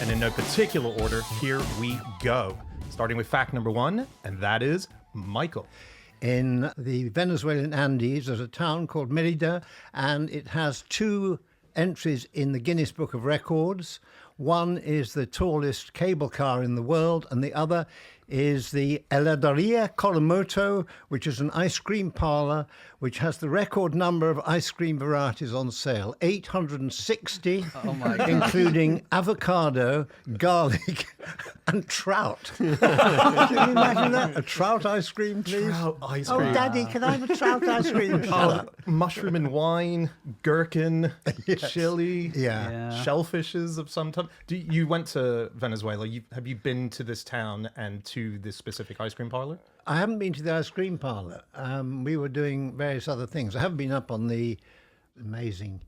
And in no particular order, here we go. Starting with fact number 1, and that is Michael. In the Venezuelan Andes, there's a town called Mérida, and it has 2 entries in the Guinness Book of Records. One is the tallest cable car in the world, and the other is the Heladeria Coromoto, which is an ice cream parlor which has the record number of ice cream varieties on sale, 860, including avocado, garlic, and trout. Can you imagine that? A trout ice cream, please? Trout ice cream. Oh, Daddy, can I have a trout ice cream? Mushroom and wine, gherkin, chili, shellfishes of some type. You went to Venezuela. Have you been to this town and to this specific ice cream parlor? I haven't been to the ice cream parlor. We were doing various other things. I haven't been up on the amazing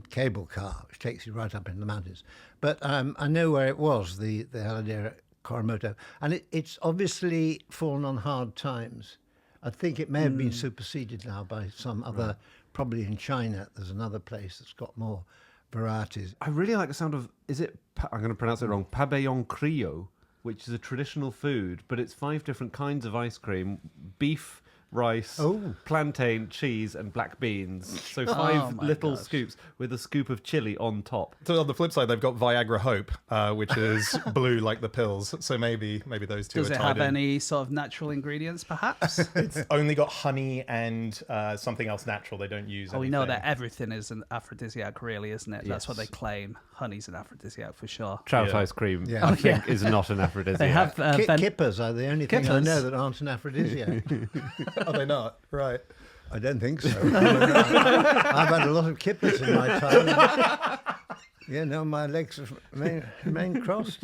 cable car, which takes you right up in the mountains. But I know where it was, the Heladeria Coromoto. And it's obviously fallen on hard times. I think it may have been superseded now by some other, probably in China. There's another place that's got more varieties. I really like the sound of, I'm going to pronounce it wrong, pabellon criollo, which is a traditional food, but it's 5 different kinds of ice cream: beef, rice, plantain, cheese, and black beans. So 5 little scoops with a scoop of chili on top. So on the flip side, they've got Viagra Hope, which is blue like the pills. So maybe those two. Does it have any sort of natural ingredients, perhaps? It's only got honey and something else natural. They don't use. We know that everything is an aphrodisiac, really, isn't it? That's what they claim. Honey's an aphrodisiac for sure. Trout ice cream, I think, is not an aphrodisiac. They have kippers are the only thing I know that aren't an aphrodisiac. Are they not? Right. I don't think so. I've had a lot of kippers in my time. My legs remain crossed.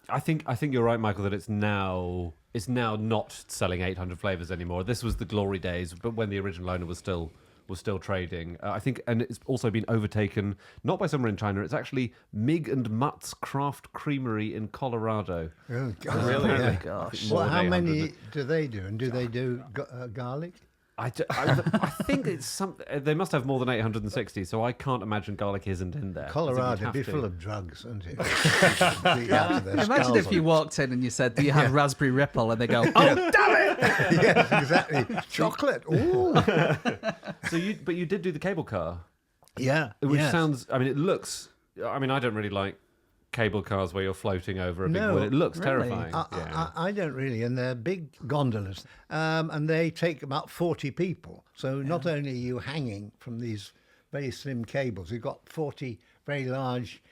I think you're right, Michael, that it's now not selling 800 flavors anymore. This was the glory days, but when the original owner was still trading. I think, and it's also been overtaken, not by somewhere in China, it's actually Mig and Mutt's Craft Creamery in Colorado. Oh, God. Really? Yeah. Gosh. Well, how many do they do? And do they do garlic? I think it's they must have more than 860, so I can't imagine garlic isn't in there. Colorado would be full of drugs, wouldn't it? Imagine if you walked in and you said, "Do you have raspberry ripple?" and they go, "Oh, damn it!" Yes, exactly. Chocolate. Ooh. But you did do the cable car. Yeah. Which sounds. I mean, it looks. I mean, I don't really like cable cars where you're floating over a big wood. It looks terrifying. I don't really, and they're big gondolas, and they take about 40 people. So not only are you hanging from these very slim cables, you've got 40 very large,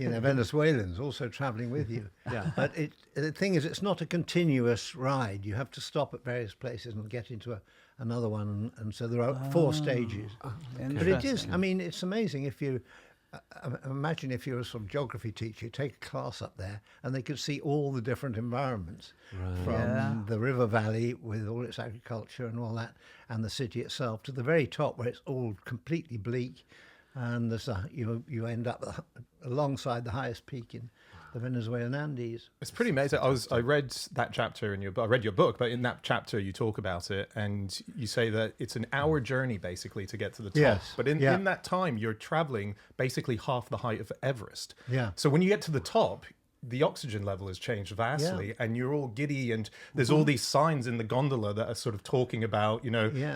Venezuelans also travelling with you. Yeah. But the thing is, it's not a continuous ride. You have to stop at various places and get into another one, and so there are 4 stages. But it is. I mean, it's amazing if you. Imagine if you're a sort of geography teacher, you take a class up there and they could see all the different environments from the river valley with all its agriculture and all that, and the city itself, to the very top where it's all completely bleak, and there's you end up alongside the highest peak in the Venezuelan Andes. It's pretty amazing. I read that chapter in I read your book, but in that chapter you talk about it, and you say that it's an hour journey basically to get to the top. Yes. But in that time, you're traveling basically half the height of Everest. Yeah. So when you get to the top, the oxygen level has changed vastly, and you're all giddy, and there's all these signs in the gondola that are sort of talking about,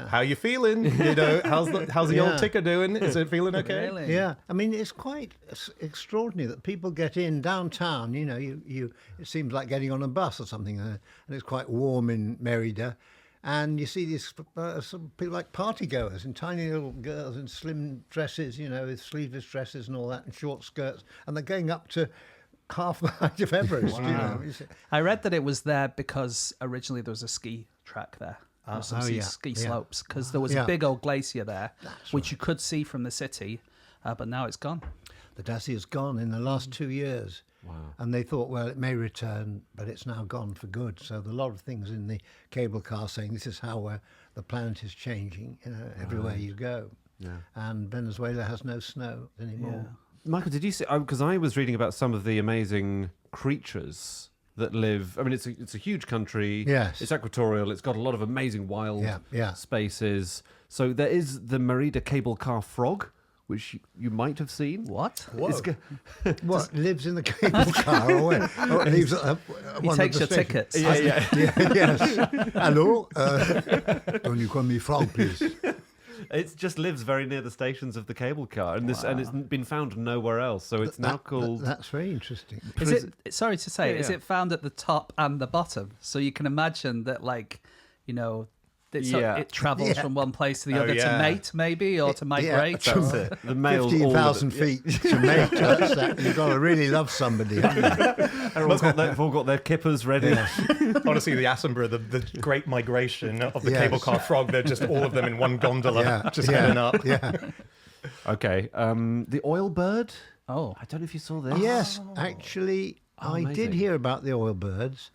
how you feeling? How's the old ticker doing? Is it feeling okay? Really? Yeah, I mean, it's quite extraordinary that people get in downtown. It seems like getting on a bus or something, and it's quite warm in Mérida. And you see these some people like party goers and tiny little girls in slim dresses, with sleeveless dresses and all that, and short skirts, and they're going up to half the height of Everest. Wow. I read that it was there because originally there was a ski track there. Ski slopes, because there was a big old glacier there, which you could see from the city, but now it's gone. The glacier's gone in the last 2 years. Wow. And they thought, well, it may return, but it's now gone for good. So there are a lot of things in the cable car saying this is how the planet is changing, everywhere you go. Yeah. And Venezuela has no snow anymore. Yeah. Michael, did you see? Because I was reading about some of the amazing creatures that live. I mean, it's a huge country. Yes. It's equatorial. It's got a lot of amazing wild Yeah. spaces. So there is the Mérida cable car frog, which you might have seen. What? What, lives in the cable car or where? Or leaves at He one takes of your the stations? tickets. Yes. Hello? Can you call me Frank, please? It just lives very near the stations of the cable car, and and it's been found nowhere else. So it's now called. That's very interesting. Is it? Sorry to say, is Yeah. it found at the top and the bottom? So you can imagine that, like, it travels from one place to the other to mate, maybe, or to migrate. That's it. The males 15,000 feet to mate. That's that. You've got to really love somebody, haven't you? They've all got their kippers ready. Honestly, the Assenborough, the great migration of the cable car frog, they're just all of them in one gondola, just heading up. Yeah. Okay. The oil bird. Oh, I don't know if you saw this. Yes, actually, I did amazing. hear about the oil birds.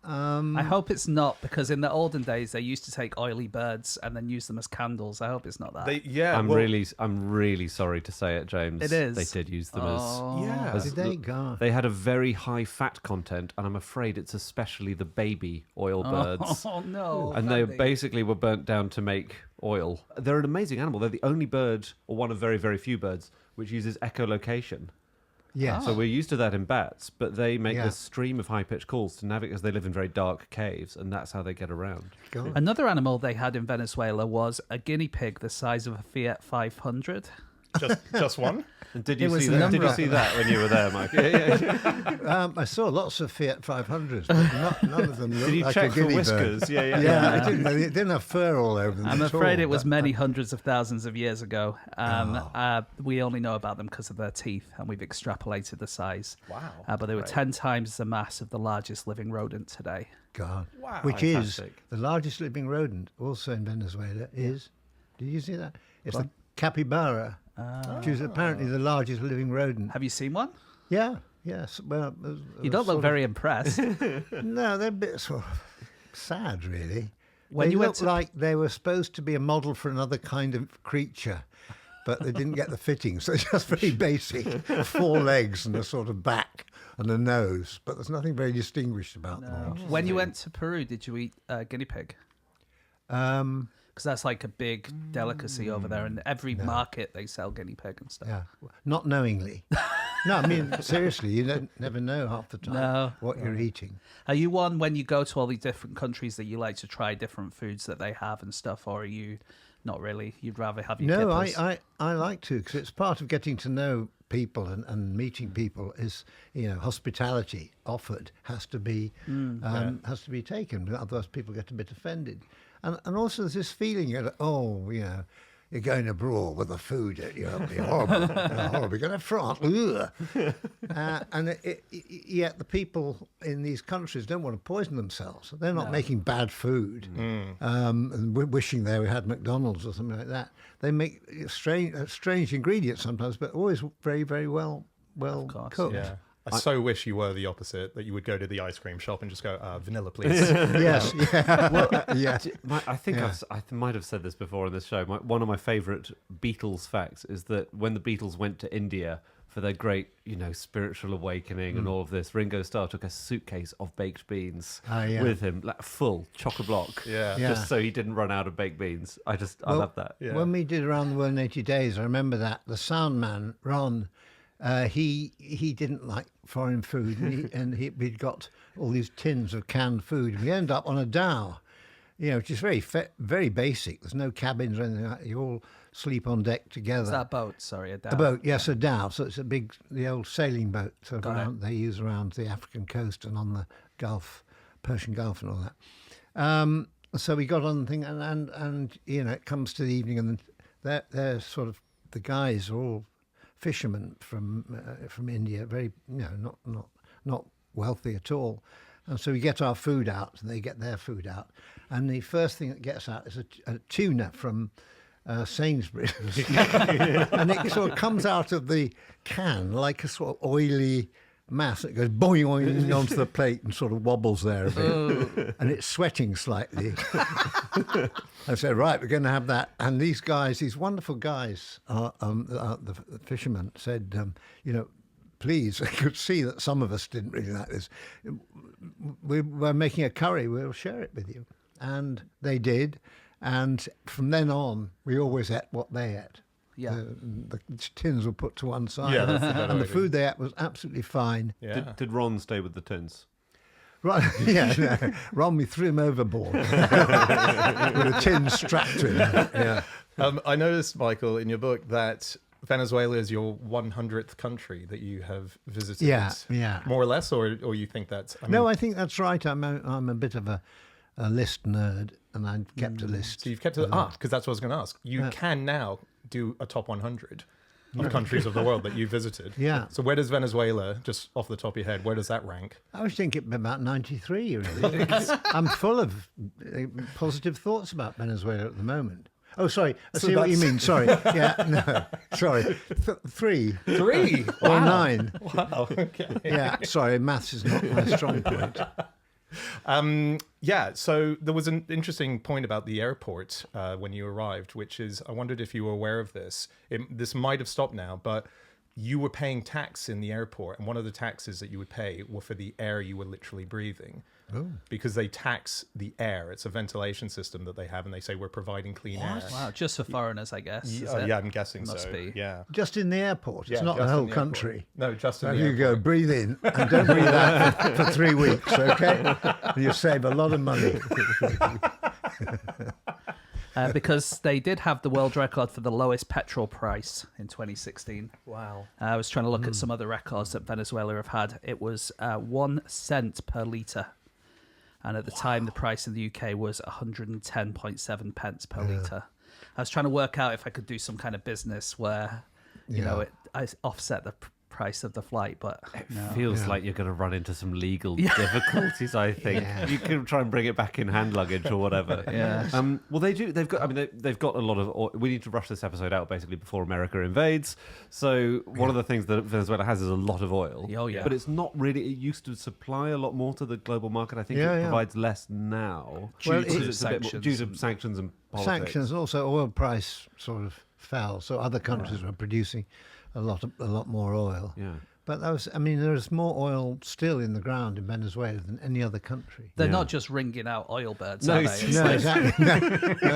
I hope it's not, because in the olden days they used to take oily birds and then use them as candles. I hope it's not that. I'm really sorry to say it, James. It is. They did use them Yeah. Did they? God. They had a very high fat content, and I'm afraid it's especially the baby oil birds. Oh no! And they basically were burnt down to make oil. They're an amazing animal. They're the only bird, or one of very, very few birds, which uses echolocation. Yes. So we're used to that in bats, but they make Yeah. this stream of high-pitched calls to navigate, because they live in very dark caves, and that's how they get around. God. Another animal they had in Venezuela was a guinea pig the size of a Fiat 500. Just one? And did It you was see a that? number Did you of see them. that when you were there, Mike? Yeah. I saw lots of Fiat 500s, but none of them looked Did you like check a for guinea whiskers? bird. Yeah. Yeah, I didn't. They didn't have fur all over them. I'm at afraid all. it was many hundreds of thousands of years ago. We only know about them because of their teeth, and we've extrapolated the size. Wow. But they were 10 times the mass of the largest living rodent today. God. Wow. Which Fantastic. is the largest living rodent, also in Venezuela, is. Did you see that? It's the capybara, which is apparently the largest living rodent. Have you seen one? Yeah. Yes. Well, You don't look very impressed. No, they're a bit sort of sad, really. When They you went looked to- like they were supposed to be a model for another kind of creature, but they didn't get the fitting. So it's just very basic: 4 legs and a sort of back and a nose. But there's nothing very distinguished about them. When you went to Peru, did you eat guinea pig? Because that's like a big delicacy over there. And every market, they sell guinea pig and stuff. Yeah, not knowingly. No, I mean seriously, you don't never know half the time what you're eating. Are you one, when you go to all these different countries, that you like to try different foods that they have and stuff, or are you not really? You'd rather have your No, kippers? I like to, because it's part of getting to know people and meeting people. Is hospitality offered has to be taken, otherwise people get a bit offended. And also there's this feeling that you're going abroad with the food, you'll be horrible. We're going to France. Yet the people in these countries don't want to poison themselves. They're not making bad food and wishing they had McDonald's or something like that. They make strange ingredients sometimes, but always very, very well cooked. Yeah. I so wish you were the opposite, that you would go to the ice cream shop and just go, vanilla, please. Yes, yeah. Well, yeah. I think I might have said this before on this show. One of my favourite Beatles facts is that when the Beatles went to India for their great, spiritual awakening and all of this, Ringo Starr took a suitcase of baked beans with him, like full chock-a-block, just so he didn't run out of baked beans. I love that. Yeah. When we did Around the World in 80 Days, I remember that the sound man, Ron, he didn't like foreign food, and we'd got all these tins of canned food, and we ended up on a dhow, which is very basic. There's no cabins or anything like that. You all sleep on deck together. Is that a boat? Sorry, a dhow. A boat, yes, a dhow. So it's the old sailing boat they use around the African coast and on the Gulf, Persian Gulf and all that. So we got on the thing, and it comes to the evening, and they're sort of, the guys are all fishermen from India, very not wealthy at all, and so we get our food out, and they get their food out, and the first thing that gets out is a tuna from Sainsbury's, and it sort of comes out of the can like a sort of oily mass. It goes boing boing onto the plate and sort of wobbles there a bit, and it's sweating slightly. I said, right, we're going to have that. And these guys, these wonderful guys, the fishermen said, please, I could see that some of us didn't really like this. We're making a curry, we'll share it with you. And they did. And from then on, we always ate what they ate. The tins were put to one side. Yeah, that's the better and the way to- food they ate was absolutely fine. Yeah. Did Ron stay with the tins? Right, yeah. Ron, we threw him overboard with a tin strapped to him. Yeah. I noticed, Michael, in your book that Venezuela is your 100th country that you have visited. Yeah. More or less, or you think that's... No, I think that's right. I'm a bit of a list nerd, and I've kept a list. So you've kept it... because that's what I was going to ask. You can now do a top 100 of countries of the world that you visited. Yeah. So where does Venezuela, just off the top of your head, where does that rank? I was thinking about 93, really. I'm full of positive thoughts about Venezuela at the moment. Oh, sorry. I see what you mean. Sorry. Yeah, no. Sorry. 3. 3? Or Wow. 9. Wow, okay. Yeah, sorry. Maths is not my strong point. So there was an interesting point about the airport when you arrived, which is, I wondered if you were aware of this. This might have stopped now, but you were paying tax in the airport, and one of the taxes that you would pay were for the air you were literally breathing. Oh. Because they tax the air. It's a ventilation system that they have, and they say we're providing clean air. Wow, just for foreigners, I guess. is it? Yeah, I'm guessing Must so. be. Yeah. Just in the airport. It's Yeah, not the just whole in the airport. country. No, just in So the you airport. go, breathe in, and don't breathe out for 3 weeks, okay? And you save a lot of money. Because they did have the world record for the lowest petrol price in 2016. Wow. I was trying to look at some other records that Venezuela have had. It was 1 cent per litre. And at the time, the price in the UK was 110.7 pence per litre. I was trying to work out if I could do some kind of business where, I offset the price of the flight, but no. Feels like you're going to run into some legal difficulties. I think you can try and bring it back in hand luggage or whatever. Yeah. Well, they do. They've got. I mean, they've got a lot of. We need to rush this episode out basically before America invades. So one of the things that Venezuela has is a lot of oil. Oh, yeah. But it's not really. It used to supply a lot more to the global market. I think it provides less now Well, due to sanctions. due to sanctions and politics. Sanctions, also oil price sort of fell, so other countries were producing a lot more oil. Yeah. But there's more oil still in the ground in Venezuela than any other country. They're not just ringing out oil birds, No, are they? It's like- Exactly. No,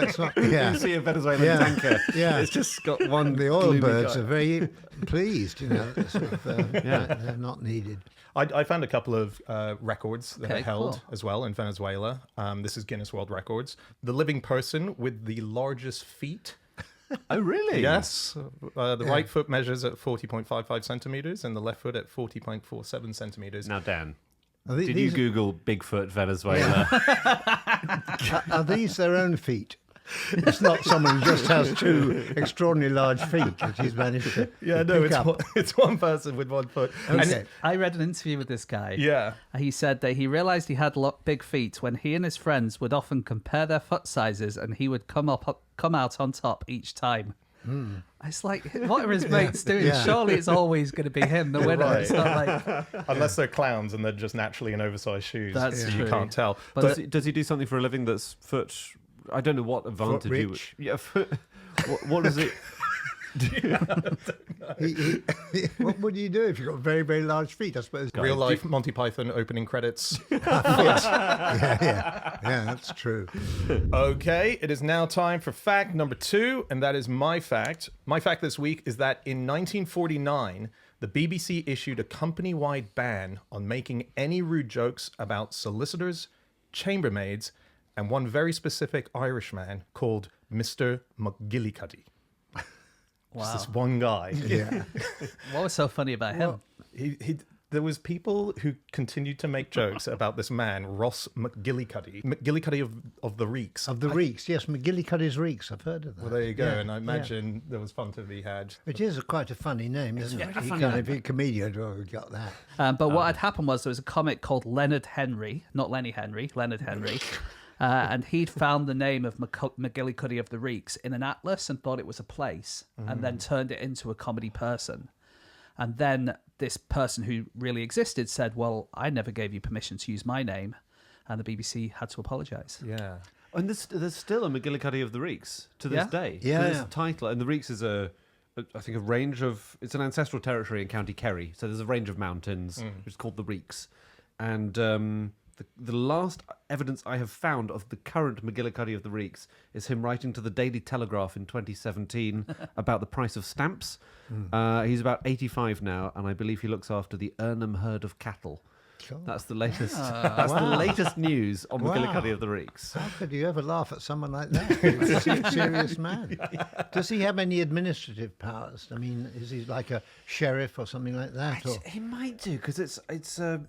it's not. Yeah. You see a Venezuelan tanker. Yeah. It's just got one. The oil gloomy birds guy. are very pleased, sort of, they're not needed. I found a couple of records that Okay, are held cool. as well in Venezuela. This is Guinness World Records. The living person with the largest feet. Oh, really? Yes. The right foot measures at 40.55 centimeters and the left foot at 40.47 centimeters. Now, Dan, Are the- did these- you Google Bigfoot Venezuela? Are these their own feet? It's not someone who just has 2 extraordinarily large feet that he's managed to pick up. it's one person with 1 foot. Okay. I read an interview with this guy. Yeah. He said that he realized he had big feet when he and his friends would often compare their foot sizes, and he would come out on top each time. It's like, what are his mates doing? Yeah. Surely it's always going to be him, the winner. Right. It's not like Unless they're clowns and they're just naturally in oversized shoes. That's so true. You can't tell. But Does he do something for a living that's foot? I don't know what advantage you would. rich? Yeah, foot. What is it? What would you do if you've got very, very large feet? I suppose. Real life Monty Python opening credits. Yeah, that's true. Okay, it is now time for fact number 2, and that is my fact. My fact this week is that in 1949, the BBC issued a company-wide ban on making any rude jokes about solicitors, chambermaids, and one very specific Irishman called Mr. McGillicuddy. wow. This one guy. Yeah. What was so funny about him? There was people who continued to make jokes about this man, Ross McGillicuddy of the Reeks. Of the Reeks, yes, McGillicuddy's Reeks. I've heard of that. Well, there you go. Yeah, And I yeah. imagine there was fun to be had. It is quite a funny name, isn't it? You can't be a comedian. Oh, we got that. But what had happened was there was a comic called Leonard Henry, not Lenny Henry, Leonard Henry. And he'd found the name of McGillicuddy of the Reeks in an atlas and thought it was a place, and then turned it into a comedy person. And then this person who really existed said, well, I never gave you permission to use my name. And the BBC had to apologise. Yeah. And there's still a McGillicuddy of the Reeks to this Yeah? day. Yeah, So this yeah. title, and the Reeks is I think a range of. It's an ancestral territory in County Kerry. So there's a range of mountains which is called the Reeks, and The last evidence I have found of the current McGillicuddy of the Reeks is him writing to the Daily Telegraph in 2017 about the price of stamps. He's about 85 now, and I believe he looks after the Urnham herd of cattle. Cool. That's the latest. That's the latest news on McGillicuddy of the Reeks. How could you ever laugh at someone like that? He's a serious man. Does he have any administrative powers? I mean, is he like a sheriff or something like that? Or He might do, because it's a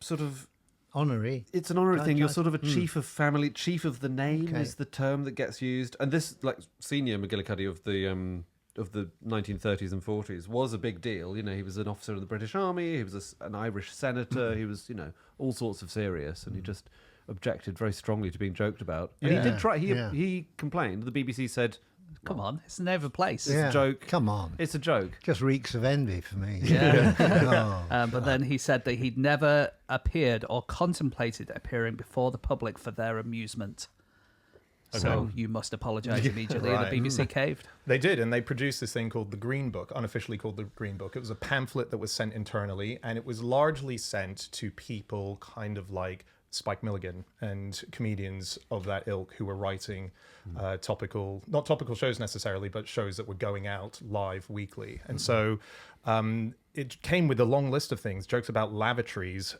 sort of honorary? it's an honorary thing. You're sort of a chief of family, chief of the name Okay. is the term that gets used. And this, like, senior McGillicuddy of the 1930s and 40s was a big deal. You know, he was an officer in the British Army. He was an Irish senator. He was, all sorts of serious, and he just objected very strongly to being joked about. And he did try. He complained. The BBC said, Come on, it's never a place. "It's a joke. Come on. It's a joke." Just reeks of envy for me. Yeah. But then he said that he'd never appeared or contemplated appearing before the public for their amusement. So you must apologise immediately. Right. And the BBC caved. They did, and they produced this thing called the Green Book, unofficially called the Green Book. It was a pamphlet that was sent internally, and it was largely sent to people kind of like Spike Milligan and comedians of that ilk who were writing not topical shows necessarily, but shows that were going out live weekly. And so it came with a long list of things, jokes about lavatories,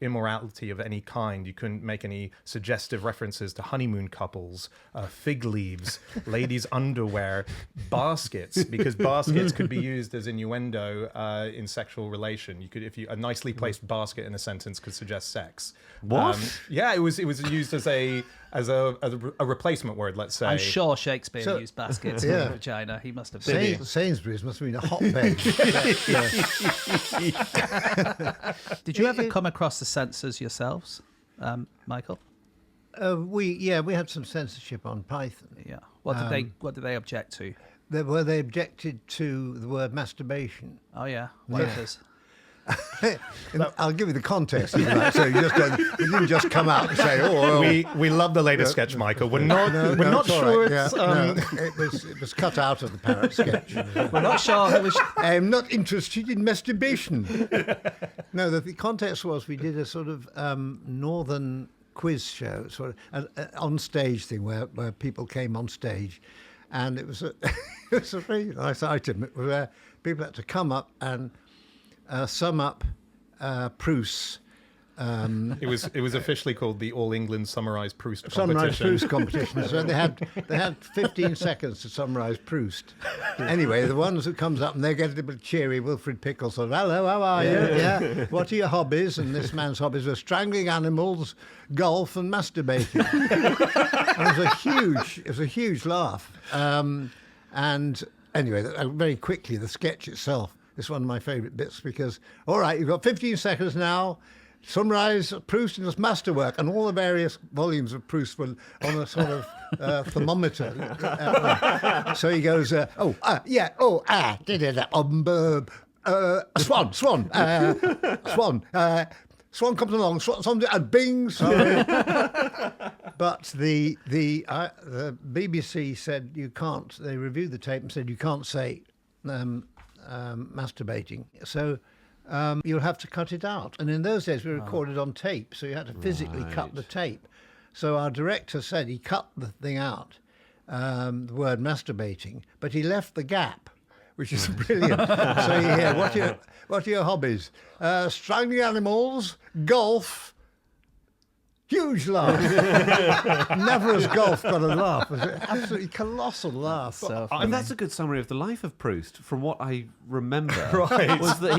immorality of any kind. You couldn't make any suggestive references to honeymoon couples, fig leaves, ladies' underwear, baskets, because baskets could be used as innuendo in sexual relation. You could, a nicely placed basket in a sentence could suggest sex. What? Yeah, it was used as a replacement word, let's say. I'm sure Shakespeare used baskets in the vagina. He must have been. Sainsbury's must have been a hotbed. Did you ever come across the censors yourselves, Michael? We had some censorship on Python. Yeah. What did they object to? They objected to the word masturbation. Oh yeah. What it is? I'll give you the context of that. So you didn't just come out and say, "Oh, we love the latest sketch, Michael. We're not it's all sure right. it's it was cut out of the parrot sketch. We're not sure who was. I'm not interested in masturbation. No, the context was we did a sort of northern quiz show, sort of an on-stage thing where people came on stage, and it was a very nice item where people had to come up and sum up Proust's. It was officially called the All England Summarised Proust Summarised competition. Proust competition. So they had 15 seconds to summarise Proust. Anyway, the ones who comes up and they get a little cheery Wilfred Pickle sort of, "Hello, how are you? Yeah. What are your hobbies?" And this man's hobbies were strangling animals, golf, and masturbating. And it was a huge laugh. And anyway, very quickly the sketch itself. It's one of my favourite bits because, all right, you've got 15 seconds now. Summarise Proust and his masterwork, and all the various volumes of Proust were on a sort of thermometer. So he goes, swan, swan comes along, swan, and bing, sorry. But the BBC said you can't. They reviewed the tape and said you can't say masturbating. So you'll have to cut it out. And in those days, we recorded on tape, so you had to physically cut the tape. So our director said he cut the thing out, the word masturbating, but he left the gap, which is brilliant. So you hear, what are your hobbies? Strangling animals, golf. Huge laugh. Never has golf got a laugh. It was an absolutely colossal laugh. And that's a good summary of the life of Proust, from what I remember. Right. Was that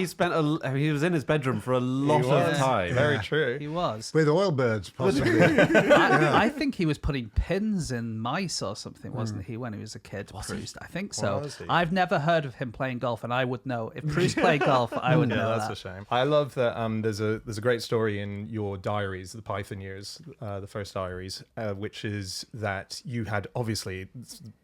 he was in his bedroom for a lot of time. Very true. He was. With oil birds, possibly. I think he was putting pins in mice or something, wasn't he, when he was a kid? Proust, I think so. Was he? I've never heard of him playing golf, and I would know. If Proust played golf, I would know That's that. a shame. I love that there's a great story in your diaries, the Python years, the first diaries, which is that you had obviously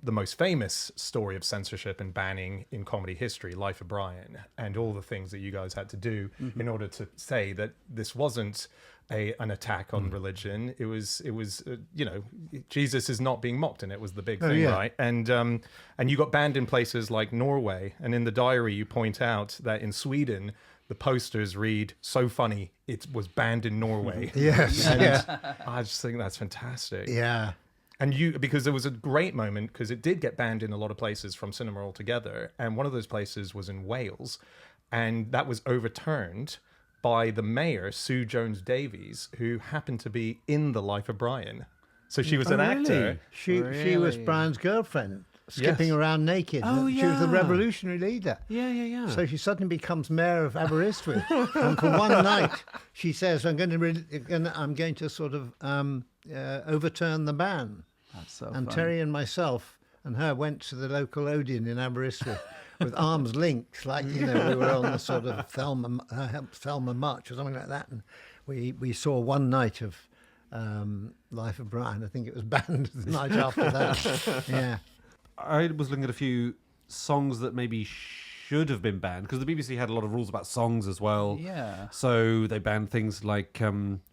the most famous story of censorship and banning in comedy history, Life of Brian, and all the things that you guys had to do in order to say that this wasn't an attack on religion. It was Jesus is not being mocked, and it was the big thing, right? And you got banned in places like Norway, and in the diary you point out that in Sweden the posters read, "So funny, it was banned in Norway." Yes. And Yeah. I just think that's fantastic. Yeah. And because there was a great moment, because it did get banned in a lot of places from cinema altogether. And one of those places was in Wales. And that was overturned by the mayor, Sue Jones-Davies, who happened to be in The Life of Brian. So she was an actor. She was Brian's girlfriend, skipping around naked. Oh, She was the yeah. revolutionary leader. Yeah. So she suddenly becomes mayor of Aberystwyth, and for one night she says, "I'm going to sort of overturn the ban." That's so And funny. Terry and myself and her went to the local Odeon in Aberystwyth with arms linked, like we were on the sort of Thelma March or something like that, and we saw one night of Life of Brian. I think it was banned the night after that. Yeah. I was looking at a few songs that maybe should have been banned, because the BBC had a lot of rules about songs as well. Yeah. So they banned things like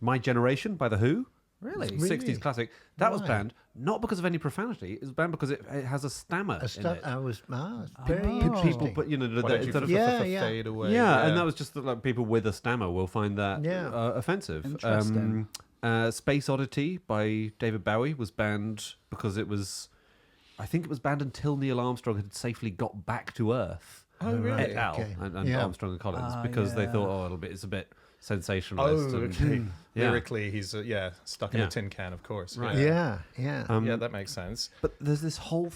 My Generation by The Who. Really? 60s classic. That was Why? banned, not because of any profanity. It was banned because it has a stammer in it. It's very People, interesting. but Why don't you instead of Yeah, yeah. fade away? yeah, and that was just that, like, people with a stammer will find that offensive. Interesting. Space Oddity by David Bowie was banned because I think it was banned until Neil Armstrong had safely got back to Earth. Oh, really? Et al. Okay. And Yeah. Armstrong and Collins, Ah, because they yeah. thought, it's a bit sensationalist. Oh, and- okay. Yeah. Lyrically, he's stuck in Yeah. a tin can, of course. Right. Yeah. Yeah, that makes sense. But there's this whole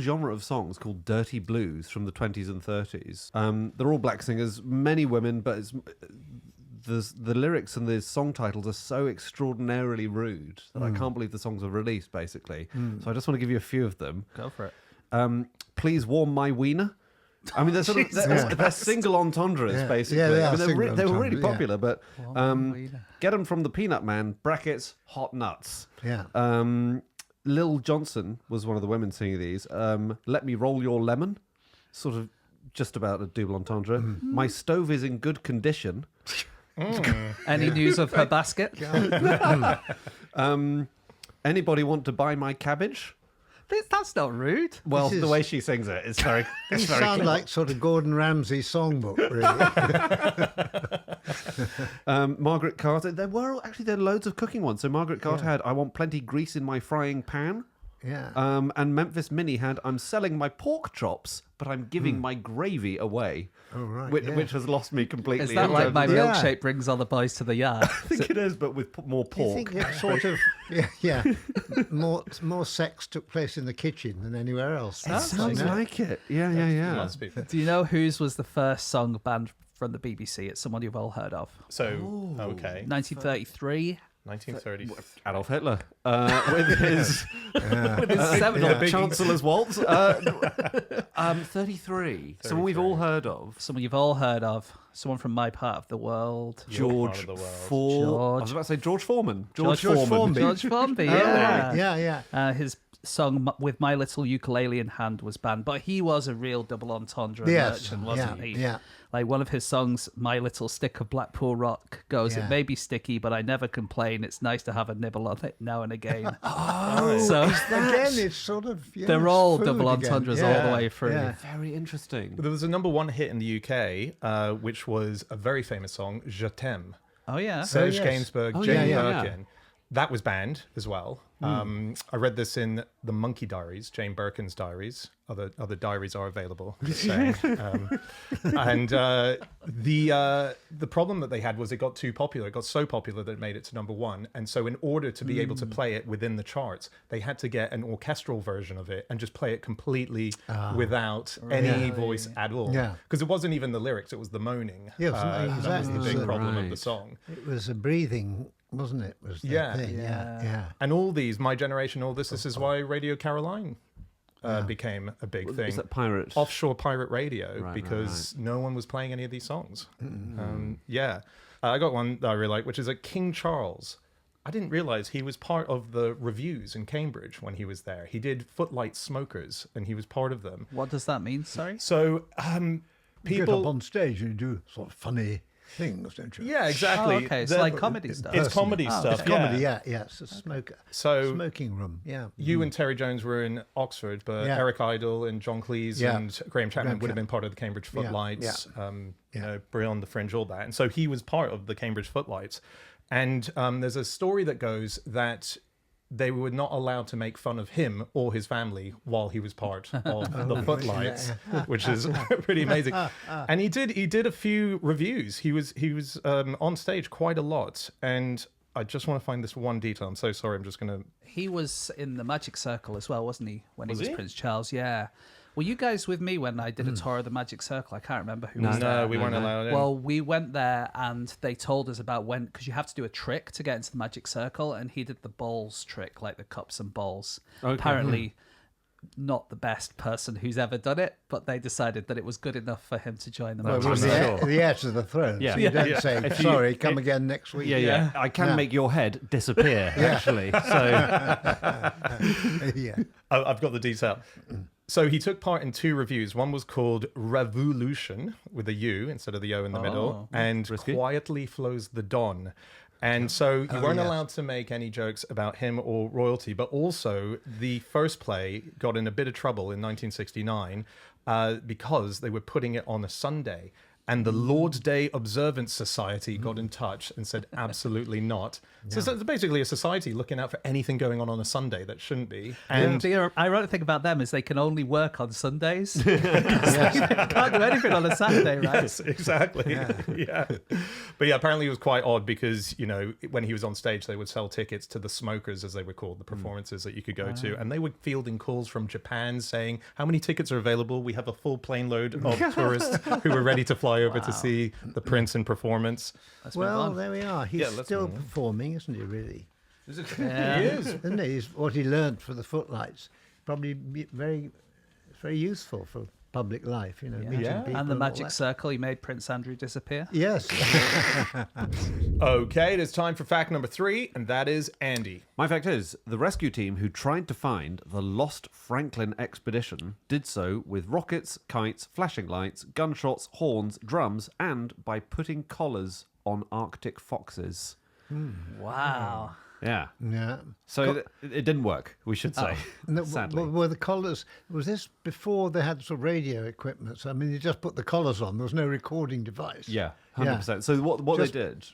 genre of songs called dirty blues from the 20s and 30s. They're all black singers, many women, but the lyrics and the song titles are so extraordinarily rude that I can't believe the songs were released, basically. So I just want to give you a few of them. Go for it. Please Warm My Wiener. I mean, they're single entendres, Yeah. basically. Yeah, they I are mean, single they were really entendres, yeah. popular, but Wiener. Get 'em from the Peanut Man, brackets, hot nuts. Yeah. Lil Johnson was one of the women singing these. Let Me Roll Your Lemon, sort of just about a double entendre. My Stove is in Good Condition. Any news of her basket? Anybody want to buy my cabbage? That's not rude. Well, This the is- way she sings it, it's very. It's You very sound clever. like sort of Gordon Ramsay songbook, really. Margaret Carter. There are loads of cooking ones. So Margaret Carter had "I want plenty grease in my frying pan." Yeah. And Memphis Minnie had "I'm selling my pork chops, but I'm giving my gravy away." Oh, right, Which has lost me completely. Is that like my Yeah. milkshake brings all the boys to the yard? I think it is, but with more Do you pork. think it sort of, more sex took place in the kitchen than anywhere else? It sounds like it. Yeah. Must be. Do you know whose was the first song banned from the BBC? It's someone you've all heard of. So, okay. 1933. 1930. Adolf Hitler with his Seminal Chancellor's Waltz. 33. Someone we've all heard of. Someone you've all heard of. Someone from my part of the world. Your part George of the world. Foreman. I was about to say George Foreman. George Formby. Foreman. George Formby, yeah. Yeah. His song "With My Little Ukulele in Hand" was banned, but he was a real double entendre Yes, merchant, wasn't he? yeah. Like one of his songs, "My Little Stick of Blackpool Rock," goes, Yeah. "It may be sticky, but I never complain. It's nice to have a nibble on it now and again." Oh, so Again, it's sort of... they're it's all food double again. entendres all the way through. Yeah. very interesting. There was a number one hit in the UK, which was a very famous song, Je t'aime. Oh yeah. Serge yes. Gainsbourg, Oh, Jane yeah. Birkin. That was banned as well. I read this in the Monkey Diaries, Jane Birkin's diaries. Other diaries are available. Just saying. And the problem that they had was it got too popular. It got so popular that it made it to number one. And so in order to be able to play it within the charts, they had to get an orchestral version of it and just play it completely without any voice at all. Yeah. Because it wasn't even the lyrics, it was the moaning. Yes, That was exactly. the big problem of the Right. song. It was a breathing, wasn't it? Was the Yeah. thing. Yeah. And all these, My Generation, all this is why Radio Caroline became a big thing. Is that pirate? Offshore pirate radio, Right, because no one was playing any of these songs. I got one that I really like, which is a King Charles. I didn't realize he was part of the reviews in Cambridge when he was there. He did Footlight Smokers, and he was part of them. What does that mean? Sorry. So You get up people, on stage and you do sort of funny things, don't you? Yeah, exactly. Oh, okay, it's like comedy stuff. It's comedy stuff. It's comedy, yeah. It's a smoking room, yeah. You and Terry Jones were in Oxford, but Eric Idle and John Cleese and Graham Chapman would have been part of the Cambridge Footlights, you know, Beyond the Fringe, all that. And so he was part of the Cambridge Footlights. And there's a story that goes that they were not allowed to make fun of him or his family while he was part of the Footlights, which is pretty amazing. And he did a few reviews. He was on stage quite a lot, and I just want to find this one detail. I'm so sorry. I'm just going to. He was in the Magic Circle as well, wasn't he? When he was Prince Charles, yeah. Were you guys with me when I did a tour of the Magic Circle? I can't remember who was there. No, we weren't allowed in. Well, we went there and they told us about when, because you have to do a trick to get into the Magic Circle, and he did the bowls trick, like the cups and bowls. Okay. Apparently, not the best person who's ever done it, but they decided that it was good enough for him to join the Well, Magic it was Circle. the heir to the throne. Yeah. So you don't Yeah. say, sorry, come again next week. Yeah. I can make your head disappear, actually. So Yeah. I've got the detail. So he took part in 2 reviews. One was called Revolution, with a U instead of the O in the middle, and risky. Quietly Flows the Don. And so you weren't allowed to make any jokes about him or royalty, but also the first play got in a bit of trouble in 1969 because they were putting it on a Sunday. And the Lord's Day Observance Society got in touch and said, absolutely not. So it's basically a society looking out for anything going on a Sunday that shouldn't be. And The ironic thing about them is they can only work on Sundays. They can't do anything on a Saturday, right? Yes, exactly. Yeah. But yeah, apparently it was quite odd because, you know, when he was on stage, they would sell tickets to the smokers, as they were called, the performances that you could go to. And they were fielding calls from Japan saying, how many tickets are available? We have a full plane load of tourists who are ready to fly over to see the Prince in performance. Well, there we are. He's still performing, isn't he, really? He is. Isn't he? He's, what he learned for the Footlights probably very useful for public life, you know, meeting people. And the all Magic that. Circle, he made Prince Andrew disappear. Yes. Okay, it is time for fact number 3, and that is Andy. my fact is, the rescue team who tried to find the lost Franklin expedition did so with rockets, kites, flashing lights, gunshots, horns, drums, and by putting collars on Arctic foxes. Wow. Yeah. Yeah. So it didn't work, we should say, No, sadly. were the collars, was this before they had sort of radio equipment? So, I mean, you just put the collars on. There was no recording device. Yeah, 100%. So what they did,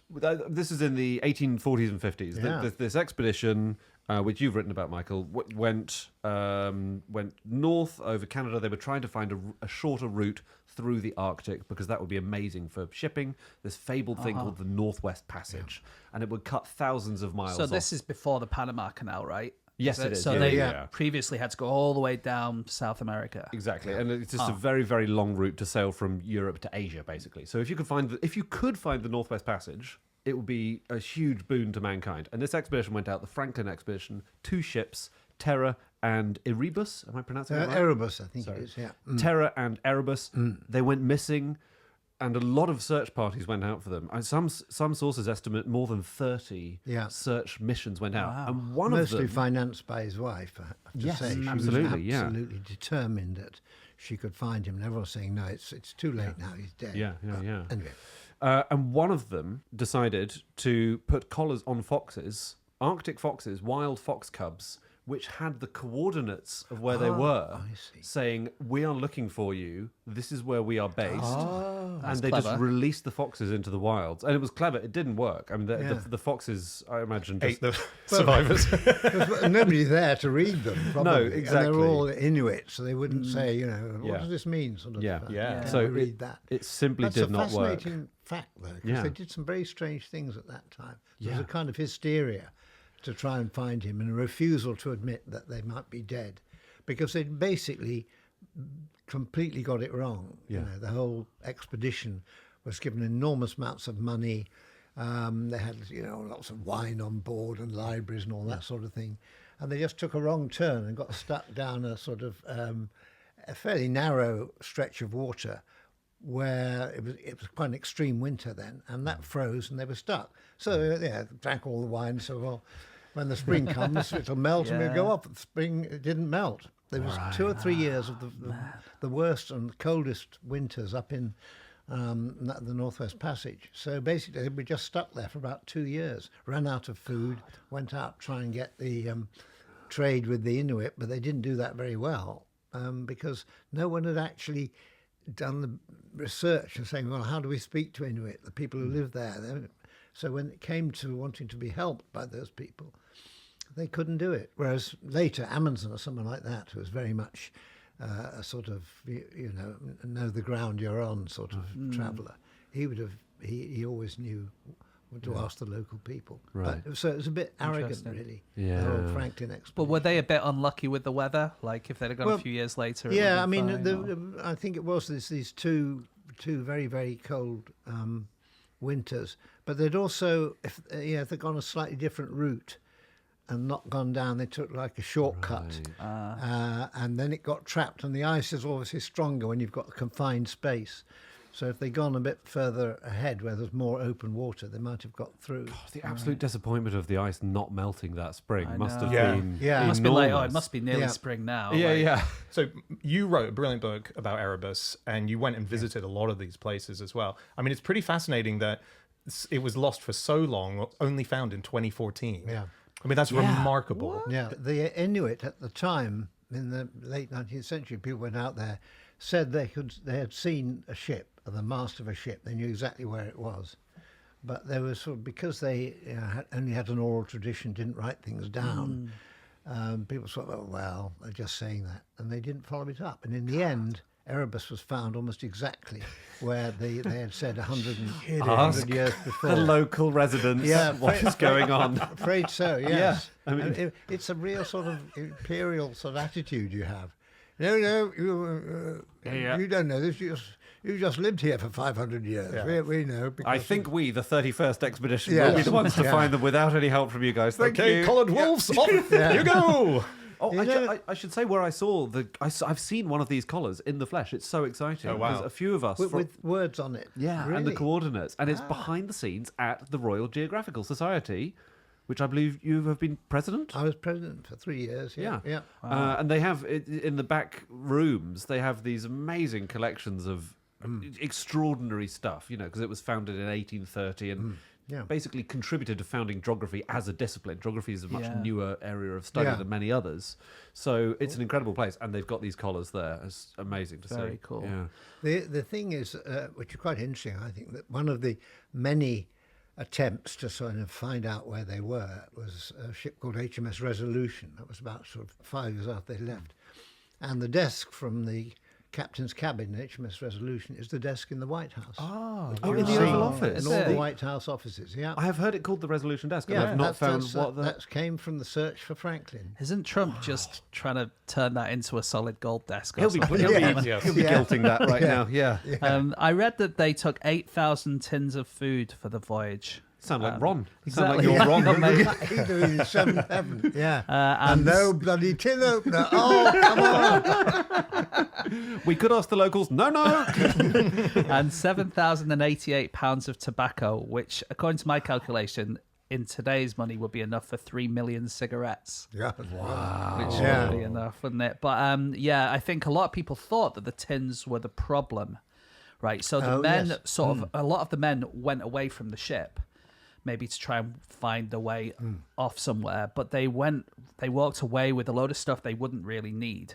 this is in the 1840s and 50s. Yeah. This expedition, which you've written about, Michael, went north over Canada. They were trying to find a shorter route through the Arctic because that would be amazing for shipping. This fabled thing called the Northwest Passage, and it would cut thousands of miles So off. this is before the Panama Canal, right? Yes, it is. So Yeah, they yeah. previously had to go all the way down South America. Exactly, and it's just a very, very long route to sail from Europe to Asia, basically. So if you could find the Northwest Passage, it would be a huge boon to mankind. And this expedition went out, the Franklin expedition, 2 ships, Terra and Erebus. Am I pronouncing that right? Erebus, I think it is, yeah. Terra and Erebus. They went missing, and a lot of search parties went out for them. Some sources estimate more than 30 search missions went out, and one Mostly of them financed by his wife, I have to Yes, say. She absolutely, was absolutely determined that she could find him. And everyone was saying, no, it's too late now, he's dead. Yeah. Anyway. And one of them decided to put collars on foxes, Arctic foxes, wild fox cubs, which had the coordinates of where they were, I see. saying, we are looking for you, this is where we are based. And they clever. just released the foxes into the wilds. And it was clever, it didn't work. I mean, the foxes, I imagine, just... Ate the survivors. There's nobody there to read them, probably. exactly. And they were all Inuit, so they wouldn't say, you know, what does this mean? Sort of, Yeah. Yeah. So read that. it simply That's did a not work. fascinating fact, though, because Yeah. they did some very strange things at that time. There was Yeah. a kind of hysteria to try and find him and a refusal to admit that they might be dead because they'd basically completely got it wrong. You know, the whole expedition was given enormous amounts of money. They had, you know, lots of wine on board and libraries and all that sort of thing. And they just took a wrong turn and got stuck down a sort of a fairly narrow stretch of water where it was quite an extreme winter then, and that froze and they were stuck. So drank all the wine. So well, when the spring comes, it'll melt and we'll go up. The spring, it didn't melt. There was 2 or 3 years of the worst and coldest winters up in the Northwest Passage. So basically, we just stuck there for about 2 years, ran out of food, went out to try and get the trade with the Inuit, but they didn't do that very well because no one had actually done the research and saying, well, how do we speak to Inuit, the people who live there? So when it came to wanting to be helped by those people, they couldn't do it. Whereas later, Amundsen or someone like that, who was very much a sort of, know the ground you're on sort of traveller, he always knew what to ask the local people. Right. So it was a bit arrogant, really, Yeah. the whole Franklin expedition. But were they a bit unlucky with the weather? Like if they'd have gone a few years later? It Yeah, I would have mean, been fine, I think it was these two very, very cold winters. But they'd also, if they'd gone a slightly different route and not gone down, they took like a shortcut. And then it got trapped. And the ice is obviously stronger when you've got a confined space. So if they'd gone a bit further ahead where there's more open water, they might have got through. God, the absolute disappointment of the ice not melting that spring I must know. have Yeah. been Yeah. It must be like, enormous. it must be nearly Yeah. spring now. Yeah, like- yeah. So you wrote a brilliant book about Erebus, and you went and visited a lot of these places as well. I mean, it's pretty fascinating that it was lost for so long, only found in 2014. Yeah. I mean, that's Yeah. remarkable. Yeah, the Inuit at the time, in the late 19th century, people went out there, said they had seen a ship, or the mast of a ship. They knew exactly where it was. But there was sort of, because they only had an oral tradition, didn't write things down, people thought, oh, well, they're just saying that. And they didn't follow it up. And in the end, Erebus was found almost exactly where they had said 100 years before. The local residents, Yeah, what is going on? Afraid so, yes. I mean- And it's a real sort of imperial sort of attitude you have. No, you don't know this. You just lived here for 500 years. Yeah. We know. I because think we, the 31st expedition, Yes. will be the ones to Yeah. find them without any help from you guys. Thank Okay, you. collared wolves, off Yeah. you go. Oh, You know- I should say where I saw I've seen one of these collars in the flesh. It's so exciting. Oh, wow. There's a few of us with words on it. yeah, Really? and the coordinates, and it's behind the scenes at the Royal Geographical Society, which I believe you have been president. I was president for 3 years. Yeah. And they have in the back rooms. They have these amazing collections of extraordinary stuff. Because it was founded in 1830 and. Yeah. Basically contributed to founding geography as a discipline. Geography is a much Yeah. newer area of study Yeah. than many others. So it's an incredible place. And they've got these collars there. It's amazing to see. Very cool. Yeah. The thing is, which is quite interesting, I think, that one of the many attempts to sort of find out where they were was a ship called HMS Resolution. That was about sort of 5 years after they left. And the desk from the captain's cabin in HMS Resolution is the desk in the White House. Oh, You'll in the see Oval Office. in all Is the it? White House offices, yeah. I have heard it called the Resolution Desk, and Yeah, I've not found what the... that came from the search for Franklin. Isn't Trump just trying to turn that into a solid gold desk? Or He'll be, something? he'll Yeah. be, Yes. he'll be Yeah. guilting that right now. Yeah. I read that they took 8,000 tins of food for the voyage. Sound like Ron. exactly. Sound like you're Ron. Either in 7-7, yeah. and and no bloody tin opener. Oh, come on. We could ask the locals. No, no. and 7,088 pounds of tobacco, which, according to my calculation, in today's money would be enough for 3 million cigarettes. Yeah. Wow. Which Yeah. would be enough, wouldn't it? But I think a lot of people thought that the tins were the problem, right? So the men yes. a lot of the men went away from the ship, maybe to try and find a way off somewhere. But they walked away with a load of stuff they wouldn't really need,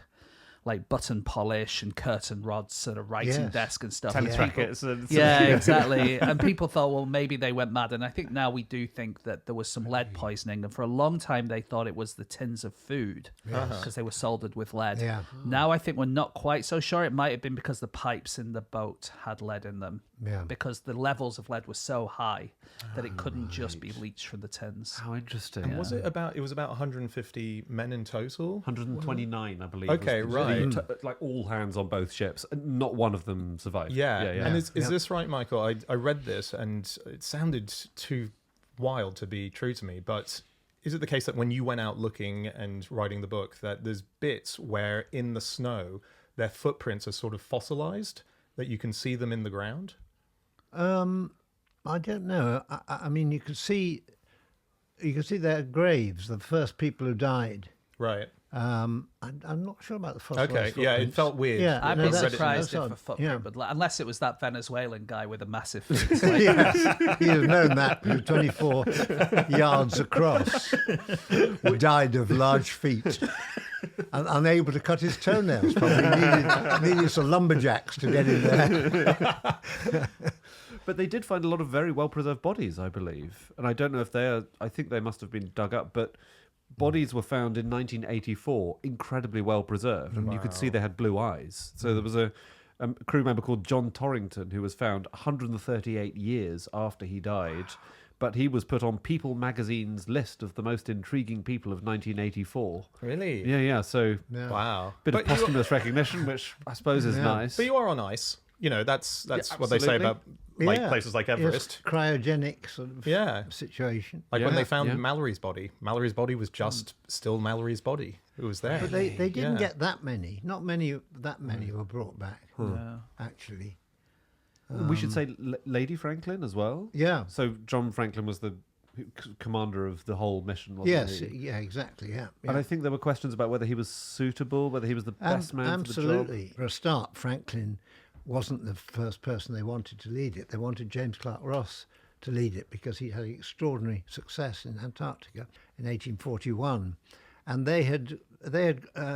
like button polish and curtain rods and a writing Yes. desk and stuff. Tennis And people- rackets. And Yeah, exactly. And people thought, well, maybe they went mad. And I think now we do think that there was some lead poisoning. And for a long time, they thought it was the tins of food because they were soldered with lead. Yeah. Now I think we're not quite so sure. It might have been because the pipes in the boat had lead in them. Yeah. Because the levels of lead were so high that it couldn't just be leached from the tins. How interesting. And was it about 150 men in total? 129, I believe. Okay, was right. like all hands on both ships. Not one of them survived. Yeah. yeah. And is this right, Michael? I read this and it sounded too wild to be true to me, but is it the case that when you went out looking and writing the book that there's bits where in the snow their footprints are sort of fossilized, that you can see them in the ground? I don't know. I mean, you can see their graves, the first people who died. Right. I'm not sure about the fossilized Okay, yeah, it footprints. felt weird. Yeah, I'd no, be that's- surprised that's if a odd. footprint Yeah. would, unless it was that Venezuelan guy with a massive feet. Like, Yes, he'd have known that. 24 yards across. Died of large feet. And unable to cut his toenails. Probably needed some lumberjacks to get in there. But they did find a lot of very well-preserved bodies, I believe. And I don't know if I think they must have been dug up, but bodies were found in 1984, incredibly well-preserved. And you could see they had blue eyes. So there was a crew member called John Torrington who was found 138 years after he died. But he was put on People magazine's list of the most intriguing people of 1984. Really? Yeah. So Wow. bit of But posthumous recognition, which I suppose is nice. But you are on ice. You know, that's what they say absolutely. about places like Everest. Yes, cryogenic sort of situation. Like when Yeah, they found yeah. Mallory's body was just still Mallory's body. It was there. But they didn't Yeah. get that many. Not that many were brought back, actually. We should say Lady Franklin as well. Yeah. So John Franklin was the commander of the whole mission, wasn't Yes, he? yeah, exactly, yeah. And I think there were questions about whether he was suitable, whether he was the best man for the job. Absolutely. For a start, Franklin wasn't the first person they wanted to lead it. They wanted James Clark Ross to lead it because he had extraordinary success in Antarctica in 1841. And they had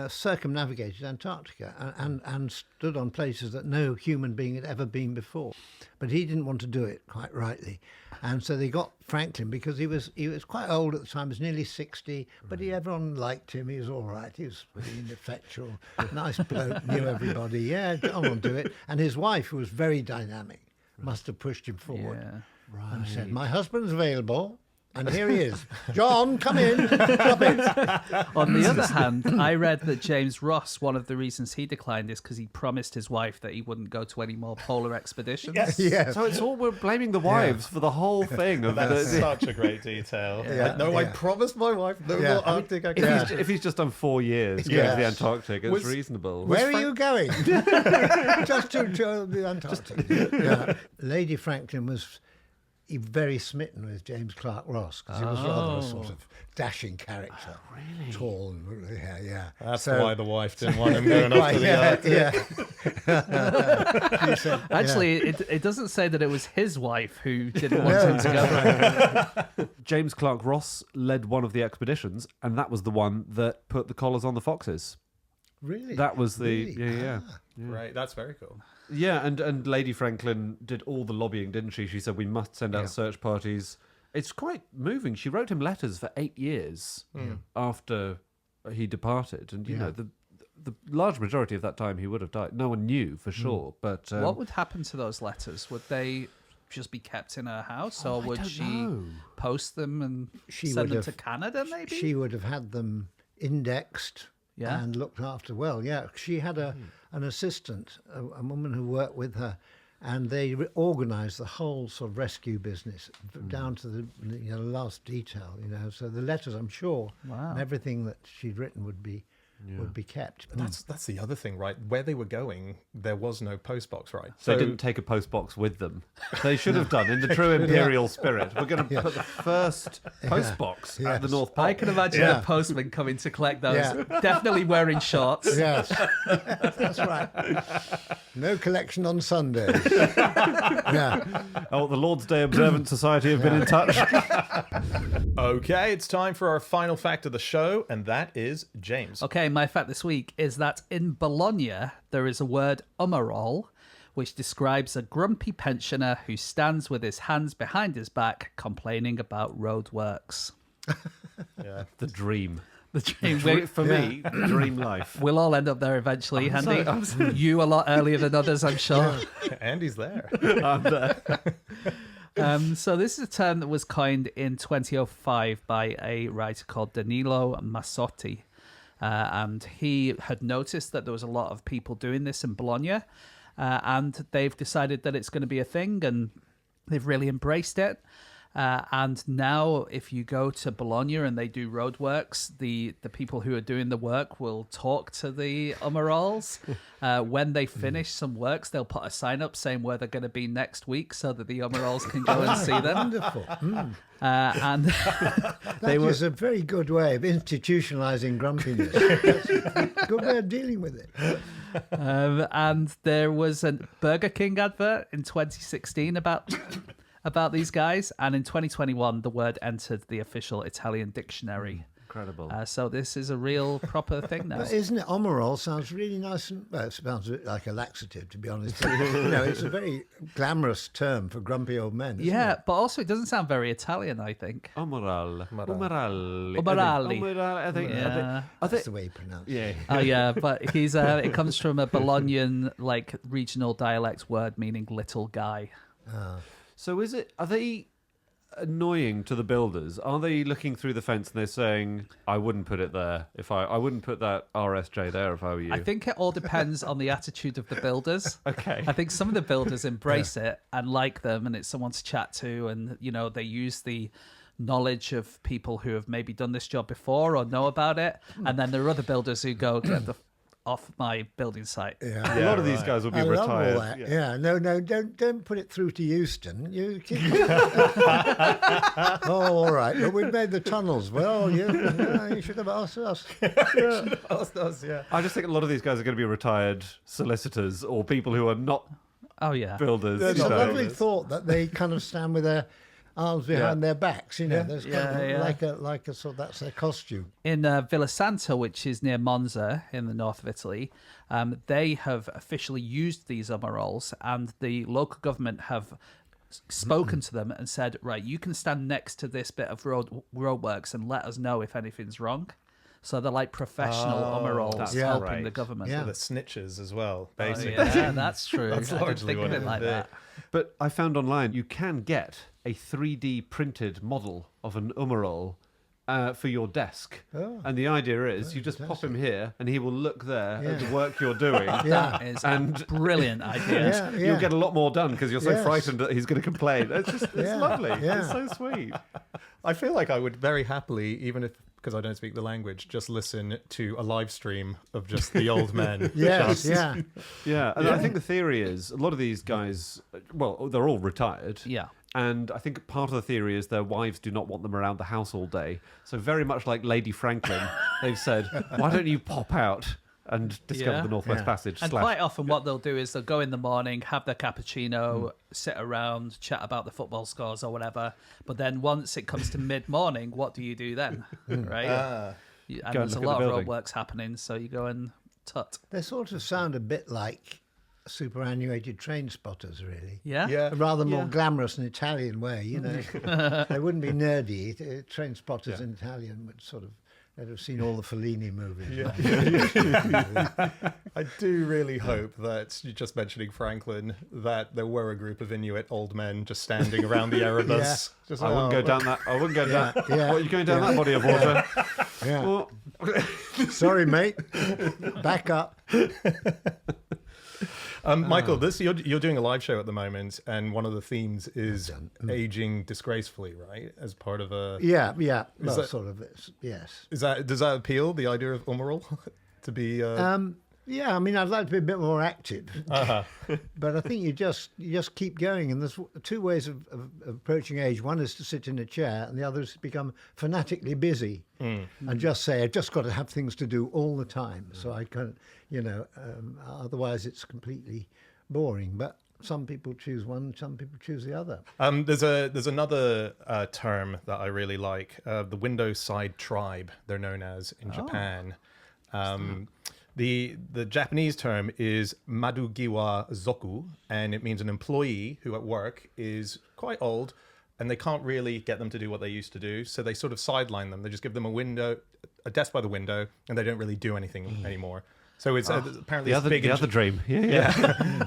circumnavigated Antarctica and stood on places that no human being had ever been before. But he didn't want to do it, quite rightly. And so they got Franklin because he was quite old at the time. He was nearly 60, but everyone liked him. He was all right. He was pretty ineffectual, nice bloke, knew everybody. Yeah, John will do it. And his wife, who was very dynamic, must have pushed him forward. Yeah. And said, "My husband's available." And here he is. John, come in. Stop it. On the other hand, I read that James Ross, one of the reasons he declined is because he promised his wife that he wouldn't go to any more polar expeditions. Yes. So it's all we're blaming the wives for the whole thing. Of That's such a great detail. Yeah. No, I promised my wife no Yeah. more Arctic activities. If he's just done 4 years going to the Antarctic, it's Was- reasonable. Where are you going? Just to the Antarctic. Yeah. Lady Franklin was very smitten with James Clark Ross because he was rather a sort of dashing character. Really? Tall and with hair, yeah. That's why the wife didn't want him going off to the Arctic. She said, Actually, it doesn't say that it was his wife who didn't want him to go. James Clark Ross led one of the expeditions, and that was the one that put the collars on the foxes. Really? That was the Really? yeah. Right, that's very cool. Yeah, and Lady Franklin did all the lobbying, didn't she? She said we must send out search parties. It's quite moving. She wrote him letters for 8 years after he departed, and you know the large majority of that time he would have died. No one knew for sure, but What would happen to those letters? Would they just be kept in her house, or would she post them and send them to Canada? Maybe She would have had them indexed and looked after well. Yeah, she had an assistant, a woman who worked with her, and they organised the whole sort of rescue business down to the last detail. You know, so the letters, I'm sure, and everything that she'd written would be kept. But that's the other thing, right? Where they were going, there was no postbox, right? they didn't take a postbox with them. They should have done, in the true imperial spirit. We're going to put the first postbox at the North Pole. I can imagine a postman coming to collect those, definitely wearing shorts. Yes, that's right. No collection on Sundays. Yeah. Oh, the Lord's Day Observant Society have been in touch. Okay, it's time for our final fact of the show, and that is James. Okay, my fact this week is that in Bologna, there is a word umarol, which describes a grumpy pensioner who stands with his hands behind his back complaining about roadworks. Yeah. The dream. The dream. For me, the dream life. We'll all end up there eventually, Andy. You a lot earlier than others, I'm sure. Andy's there. So this is a term that was coined in 2005 by a writer called Danilo Massotti. And he had noticed that there was a lot of people doing this in Bologna. And they've decided that it's going to be a thing, and they've really embraced it. And now, if you go to Bologna and they do roadworks, the people who are doing the work will talk to the Umarols. When they finish some works, they'll put a sign up saying where they're going to be next week so that the Umarols can go and see them. Wonderful. And That is a very good way of institutionalizing grumpiness. That's a good way of dealing with it. and there was a Burger King advert in 2016 about these guys, and in 2021 the word entered the official Italian dictionary. Incredible. So this is a real proper thing now. But isn't it? Omerol sounds really nice, and well, it sounds a bit like a laxative, to be honest. It's a very glamorous term for grumpy old men. Isn't Yeah, it? but also it doesn't sound very Italian, I think. Umarali. Umarali. I think. Yeah. That's the way you pronounce it. Yeah. Oh yeah, but he's it comes from a Bolognian like regional dialect word meaning little guy. So are they annoying to the builders? Are they looking through the fence and they're saying, I wouldn't put it there if I wouldn't put that RSJ there if I were you? I think it all depends on the attitude of the builders. Okay. I think some of the builders embrace it and like them, and it's someone to chat to, and they use the knowledge of people who have maybe done this job before or know about it. And then there are other builders who go, get the off my building site. Yeah. A lot of these guys will be I love retired. all that. Yeah. No, don't put it through to Euston. You keep... Oh, all right. But we've made the tunnels. Well, you should have asked us. Yeah. I just think a lot of these guys are going to be retired solicitors or people who are not Oh yeah. builders. It's you a know. lovely thought that they kind of stand with their arms behind their backs. There's kind of like a sort of, that's their costume. In Villa Santa, which is near Monza in the north of Italy, they have officially used these Umarols, and the local government have spoken to them and said, right, you can stand next to this bit of roadworks and let us know if anything's wrong. So they're like professional Umarols that's helping right. the government. Yeah. The snitches as well, basically. Yeah, that's true. That's I didn't largely think what of it it like would be. that. But I found online you can get a 3D printed model of an Umarol for your desk. Oh. And the idea is you just pop him here and he will look there at the work you're doing. That is a brilliant idea. Yeah. You'll get a lot more done because you're so Yes. frightened that he's going to complain. It's lovely. Yeah. It's so sweet. I feel like I would very happily, even if, because I don't speak the language, just listen to a live stream of just the old men. Yes, yeah. Yeah, and I think the theory is a lot of these guys, well, they're all retired. Yeah. And I think part of the theory is their wives do not want them around the house all day. So very much like Lady Franklin, they've said, why don't you pop out and discover the Northwest Passage? And quite often what they'll do is they'll go in the morning, have their cappuccino, sit around, chat about the football scores or whatever. But then once it comes to mid-morning, what do you do then? Right? And and there's a look at lot the of building. roadworks happening, so you go and tut. They sort of sound a bit like superannuated train spotters, really. Yeah? Yeah. A rather more glamorous and Italian way, They wouldn't be nerdy. Train spotters in Italian would sort of, they'd have seen all the Fellini movies. I do really hope that, you're just mentioning Franklin, that there were a group of Inuit old men just standing around the Erebus. Just I wouldn't go down that. I wouldn't go down. yeah, What, are you going down that body of water? Yeah. Well, Sorry, mate. Back up. Michael, you're doing a live show at the moment, and one of the themes is aging disgracefully, right? As part of a Yeah. Well, that- sort of, yes. does that appeal, the idea of Umarol to be? Yeah, I mean, I'd like to be a bit more active, but I think you just keep going. And there's two ways of approaching age. One is to sit in a chair, and the other is to become fanatically busy and just say, I've just got to have things to do all the time. So I can, otherwise it's completely boring. But some people choose one, some people choose the other. There's another term that I really like, the window side tribe. They're known as in Japan. The Japanese term is madugiwa zoku, and it means an employee who at work is quite old and they can't really get them to do what they used to do. So they sort of sideline them. They just give them a desk by the window, and they don't really do anything anymore. So it's apparently the other dream. Yeah.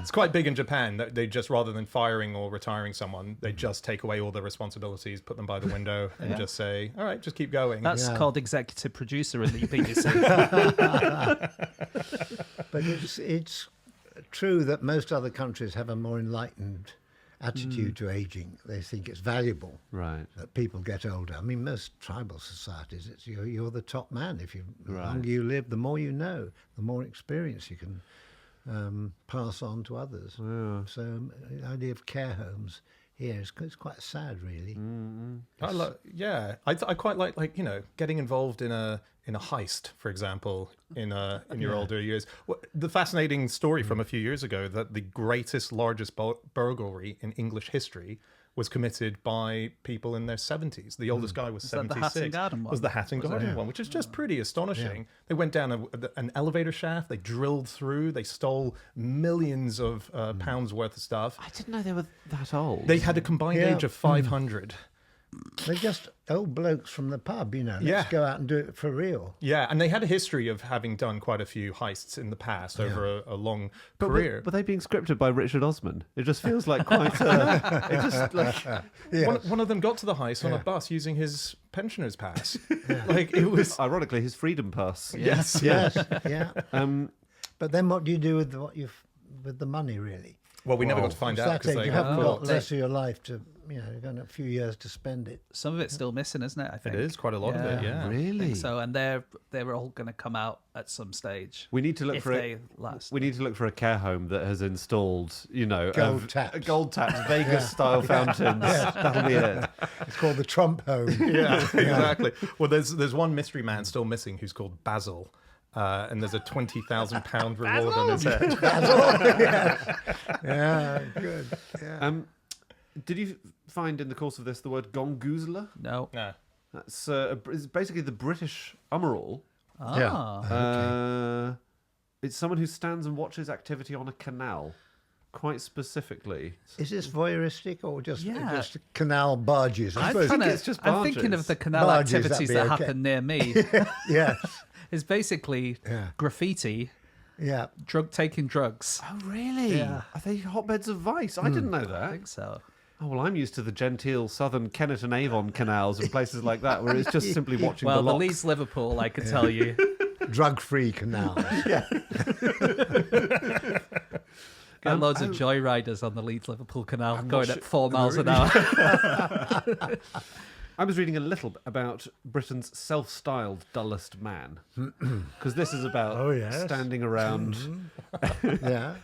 It's quite big in Japan that they just, rather than firing or retiring someone, they just take away all their responsibilities, put them by the window, and just say, all right, just keep going. That's called executive producer in the BBC. But it's true that most other countries have a more enlightened attitude to aging. They think it's valuable Right. that people get older. I mean, most tribal societies, it's you're the top man. The Right. longer you live, the more you know, the more experience you can pass on to others. Yeah. So the idea of care homes here is it's quite sad, really. I quite like getting involved in a heist, for example, in your older years. The fascinating story from a few years ago that the largest burglary in English history was committed by people in their 70s. The oldest guy was that the 76. Hatton Garden one? Was the Hatton Garden one, which is just pretty astonishing. They went down an elevator shaft, they drilled through, they stole millions of pounds worth of stuff. I didn't know they were that old. They had a combined age of 500. They're just old blokes from the pub, Let's go out and do it for real. Yeah, and they had a history of having done quite a few heists in the past over a long But career. were they being scripted by Richard Osman? It just feels like quite it just like One of them got to the heist on a bus using his pensioner's pass. Like it was. ironically his freedom pass. Yes. Yes, yeah. But then what do you do with with the money, really? Well, we never got to find It's out that age, because you they haven't got got caught. less of your life to, you've got a few years to spend it. Some of it's still missing, isn't it? I think It is quite a lot of it. Yeah. Really? So, and they're all going to come out at some stage. We need to look if for they last. We need to look for a care home that has installed, Gold taps. gold taps, Vegas style fountains. That'll be it. It's called the Trump Home. Yeah, exactly. Well, there's one mystery man still missing who's called Basil. And there's a £20,000 reward on his head. Yeah, good. Yeah. Did you find in the course of this the word gongoozler? No. No. That's it's basically the British ummerall. Ah. It's someone who stands and watches activity on a canal, quite specifically. Is this voyeuristic or just Yeah. canal barges? I suppose. it's just I'm thinking barges. of the canal Barges, that'd activities be that okay. happen near me. Yes. It's basically Yeah. graffiti, Yeah. taking drugs. Oh, really? Yeah. Are they hotbeds of vice? I didn't know I that. think so. Oh, well, I'm used to the genteel southern Kennet and Avon canals and places like that, where it's just simply watching Well, the the locks. Leeds Liverpool, I can tell you. Drug-free canals. Got loads of joyriders on the Leeds Liverpool Canal going not at 4 miles an hour. I was reading a little bit about Britain's self-styled dullest man, because this is about standing around. Yeah.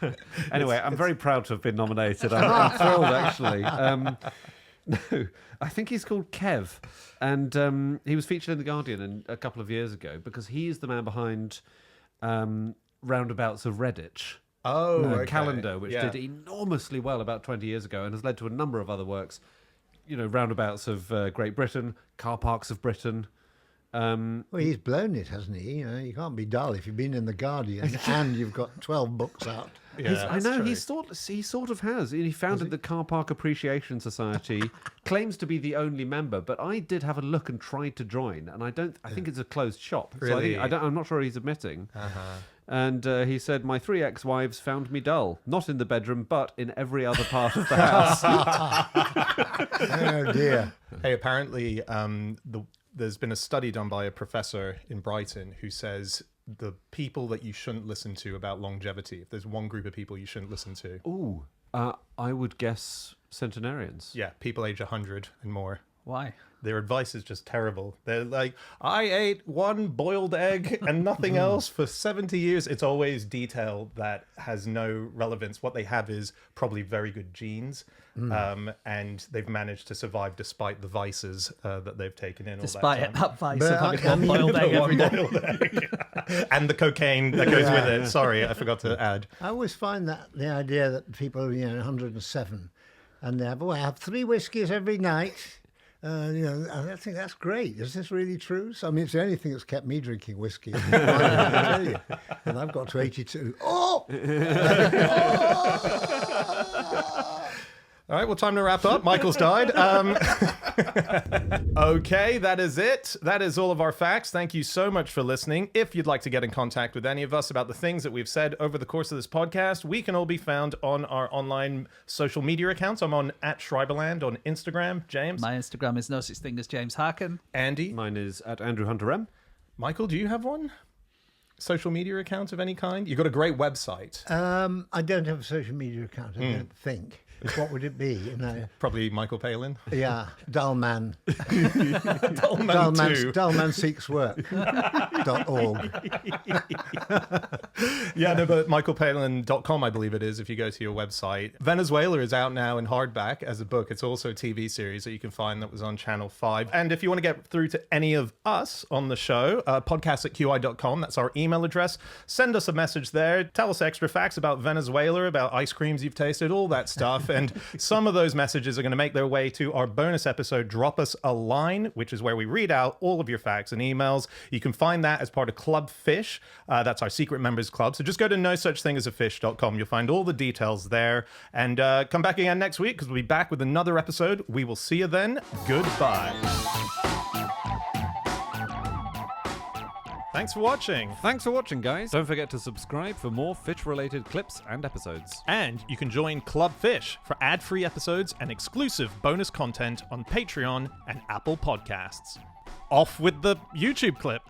Anyway, I'm very proud to have been nominated. I'm thrilled, actually. No, I think he's called Kev, and he was featured in The Guardian a couple of years ago because he is the man behind Roundabouts of Redditch. Oh, A okay. calendar which Yeah. did enormously well about 20 years ago and has led to a number of other works. Roundabouts of Great Britain, car parks of Britain. Well, he's blown it, hasn't he? You can't be dull if you've been in The Guardian and you've got 12 books out. Yeah, I know, that's true. he sort of has. He founded the Car Park Appreciation Society, claims to be the only member, but I did have a look and tried to join, and I think it's a closed shop. Really? So I'm not sure he's admitting. And he said, my 3 ex-wives found me dull, not in the bedroom, but in every other part of the house. Oh, dear. Hey, apparently there's been a study done by a professor in Brighton who says the people that you shouldn't listen to about longevity, if there's one group of people you shouldn't listen to. Ooh, I would guess centenarians. Yeah, people age 100 and more. Why? Their advice is just terrible. They're like, I ate one boiled egg and nothing else for 70 years. It's always detail that has no relevance. What they have is probably very good genes, and they've managed to survive despite the vices that they've taken in. Despite all that vice But of I having mean, one boiled egg every day. boiled egg. And the cocaine that goes with it. Sorry, I forgot to add. I always find that the idea that people, 107, and they have, I have 3 whiskies every night. I think that's great. Is this really true? So, I mean, it's the only thing that's kept me drinking whiskey. I tell you. And I've got to 82. Oh! All right, well, time to wrap up. Michael's died. Okay, that is it. That is all of our facts. Thank you so much for listening. If you'd like to get in contact with any of us about the things that we've said over the course of this podcast, we can all be found on our online social media accounts. I'm on @Schreiberland on Instagram. James? My Instagram is no such thing as James Harkin. Andy? Mine is at Andrew Hunter M. Michael, do you have one? Social media account of any kind? You've got a great website. I don't have a social media account, I don't think. what would it be? Probably Michael Palin. Yeah, dull man. Dullman 2. Dullman seeks work. .org. Yeah, no, but michaelpalin.com, I believe it is, if you go to your website. Venezuela is out now in hardback as a book. It's also a TV series that you can find that was on Channel 5. And if you want to get through to any of us on the show, podcast@qi.com, that's our email address. Send us a message there. Tell us extra facts about Venezuela, about ice creams you've tasted, all that stuff. And some of those messages are going to make their way to our bonus episode, Drop Us a Line, which is where we read out all of your facts and emails. You can find that as part of Club Fish. That's our secret members club. So just go to nosuchthingasafish.com. You'll find all the details there. And come back again next week because we'll be back with another episode. We will see you then. Goodbye. Thanks for watching. Thanks for watching, guys. Don't forget to subscribe for more fish-related clips and episodes. And you can join Club Fish for ad-free episodes and exclusive bonus content on Patreon and Apple Podcasts. Off with the YouTube clip.